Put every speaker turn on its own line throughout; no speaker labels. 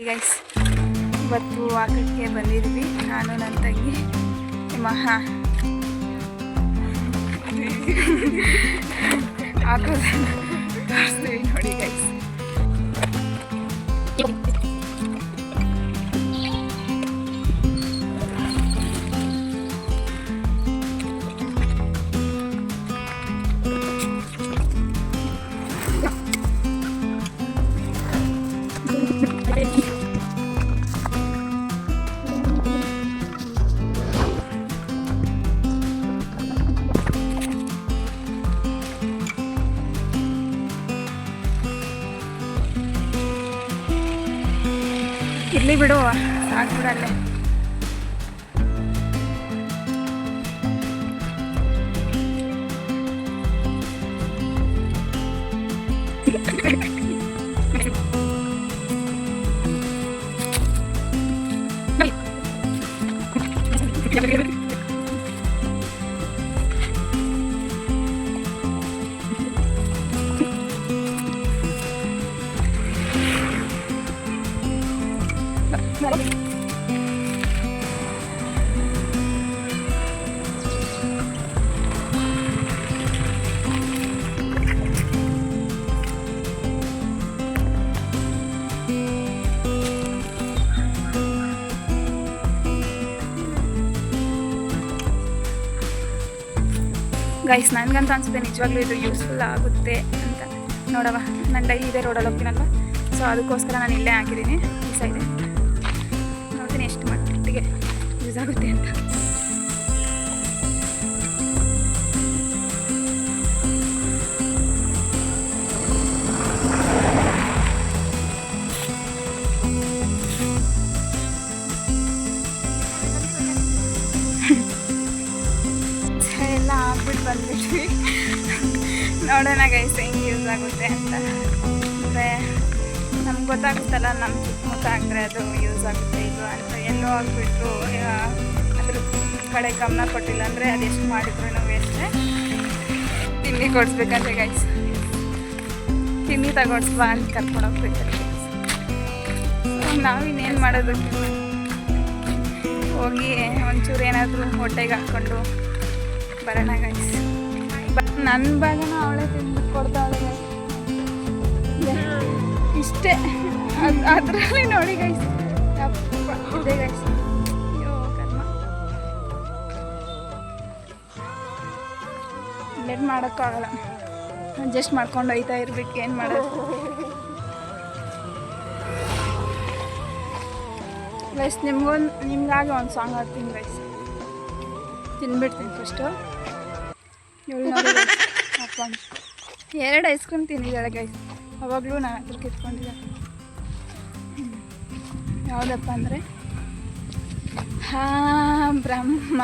Guys, ಇವತ್ತು ವಾಕಕ್ಕೆ ಬಂದಿದ್ವಿ ನಾನು ನನ್ನ ತಂಗಿ ನಿಮ್ಮ ಹಾಕೋದನ್ನು ತೋರಿಸ್ತೀವಿ ನೋಡಿ ಗೈಸ್. ಇರ್ಲಿ ಬಿಡು, ಸಾಕು ಬಿಡಲ್ಲೇ. ಗೈಸ್, ನನಗಂತ ಅನಿಸುತ್ತೆ ನಿಜವಾಗ್ಲೂ ಇದು ಯೂಸ್ಫುಲ್ ಆಗುತ್ತೆ ಅಂತ. ನೋಡವ, ನಾನು ಡೈಲಿ ಇದೇ ರೋಡಲ್ಲಿ ಹೋಗ್ತೀನಲ್ವ, ಸೊ ಅದಕ್ಕೋಸ್ಕರ ನಾನು ಇಲ್ಲೇ ಹಾಕಿದ್ದೀನಿ ಈ ಸೈಡೆ. ನೋಡ್ತೀನಿ ಎಷ್ಟು ಮಟ್ಟಿಗೆ ಯೂಸ್ ಆಗುತ್ತೆ ಅಂತ. ಎಲ್ಲ ಹಾಕ್ಬಿಟ್ಟು ಬಂದ್ಬಿಟ್ವಿ. ನೋಡೋಣ ಗೈಸ್ ಹೆಂಗೆ ಯೂಸ್ ಆಗುತ್ತೆ ಅಂತ. ಅಂದರೆ ನಮ್ಗೆ ಗೊತ್ತಾಗುತ್ತಲ್ಲ, ನಮ್ಮ ಸುತ್ತಮುತ್ತ ಅಂದರೆ ಅದು ಯೂಸ್ ಆಗುತ್ತೆ ಇದು ಅಂತ. ಎಲ್ಲೋ ಆಗಿಬಿಟ್ಟು ಅದ್ರ ಕಡೆ ಗಮನ ಕೊಟ್ಟಿಲ್ಲ ಅಂದರೆ ಅದೆಷ್ಟು ಮಾಡಿದ್ರು ವೇಸ್ಟೇ. ತಿಂಡಿ ಕೊಡಿಸ್ಬೇಕಂತೆ ಗೈಸ್, ತಿಂಡಿ ತಗೊಡ್ಸ್ಬಾ ಅಂತ ಕರ್ಕೊಂಡು ಹೋಗ್ಬೇಕಲ್ಲ ಗೈಸ್. ನಾವಿನ್ನೇನು ಮಾಡೋದು, ಹೋಗಿ ಒಂಚೂರು ಏನಾದರೂ ಹೊಟ್ಟೆಗೆ ಹಾಕ್ಕೊಂಡು ಬರೋಣ ಗೈಸ್. ನನ್ನ ಬ್ಯಾಗನ ಅವಳೇ ತಿಂದ್ಬಿಟ್ಟು ಕೊಡ್ತಾವಳೆ ಗೈಸ್. ಇಷ್ಟೇ, ಅದರಲ್ಲಿ ನೋಡಿ ಗೈಸ್, ಇದೆ ಗೈಸ್. ಅಯ್ಯೋ ಕರ್ಮ, ಲೇಟ್ ಮಾಡೋಕ್ಕಾಗಲ್ಲ, ಅಡ್ಜಸ್ಟ್ ಮಾಡ್ಕೊಂಡು ಹೋಯ್ತಾ ಇರ್ಬೇಕು. ಏನು ಮಾಡೋದು ಗೈಸ್? ನಿಮ್ಗಾಗಿ ಒಂದು ಸಾಂಗ್ ಹಾಡ್ತೀನಿ ಗೈಸ್. ತಿಂದ್ಬಿಡ್ತೀನಿ ಫಸ್ಟು. ಇವಳು ನೋಡಿ ಅಪ್ಪ 2 ಐಸ್ ಕ್ರೀಮ್ ತಿಂದಿದ್ದಾಳೆ ಗೈಸ್. ಅವಾಗಲೂ ನಾನು ಹತ್ರ ಕಿತ್ಕೊಂಡಿದ್ದೆ. ಯಾವುದಪ್ಪ ಅಂದರೆ ಬ್ರಹ್ಮ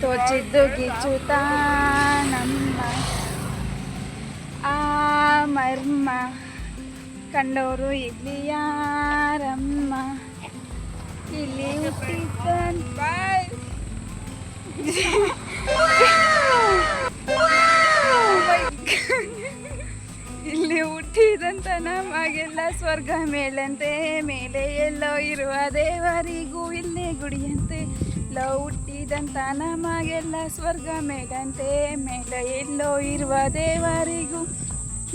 ತೋಚಿದ್ದು ಗೀಚುತ್ತ ನಮ್ಮ ಆ ಮರ್ಮ ಕಂಡವರು ಇಲ್ಲಿ ಯಾರಮ್ಮ ಇಲ್ಲಿ ಹುಟ್ಟಿದ್ದಂತ ಇಲ್ಲಿ ಹುಟ್ಟಿದಂತ ನಮಗೆಲ್ಲ ಸ್ವರ್ಗ ಮೇಲಂತೆ, ಮೇಲೆ ಎಲ್ಲೋ ಇರುವ ದೇವರಿಗೂ ಇಲ್ಲೇ ಗುಡಿಯಂತೆ. ಹುಟ್ಟಿದಂತ ನಮಗೆಲ್ಲ ಸ್ವರ್ಗ ಮೇಲಂತೆ, ಮೇಲೆ ಎಲ್ಲೋ ಇರುವ ದೇವರಿಗೂ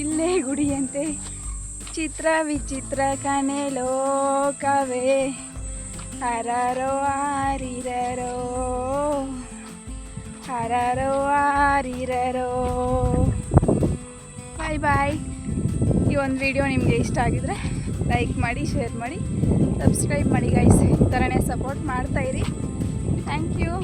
ಇಲ್ಲೇ ಗುಡಿಯಂತೆ. ಚಿತ್ರ ವಿಚಿತ್ರ ಕನೆ ಲೋಕವೇ, ಹರರೋ ಆರಿರರೋ ಹರರೋ ಆರಿರರೋ. ಬಾಯ್ ಬಾಯ್. ಈ ಒಂದು ವಿಡಿಯೋ ನಿಮಗೆ ಇಷ್ಟ ಆಗಿದರೆ ಲೈಕ್ ಮಾಡಿ, ಶೇರ್ ಮಾಡಿ, ಸಬ್ಸ್ಕ್ರೈಬ್ ಮಾಡಿ ಗೈಸ್. ಈ ಥರನೇ ಸಪೋರ್ಟ್ ಮಾಡ್ತಾಯಿರಿ. Thank you.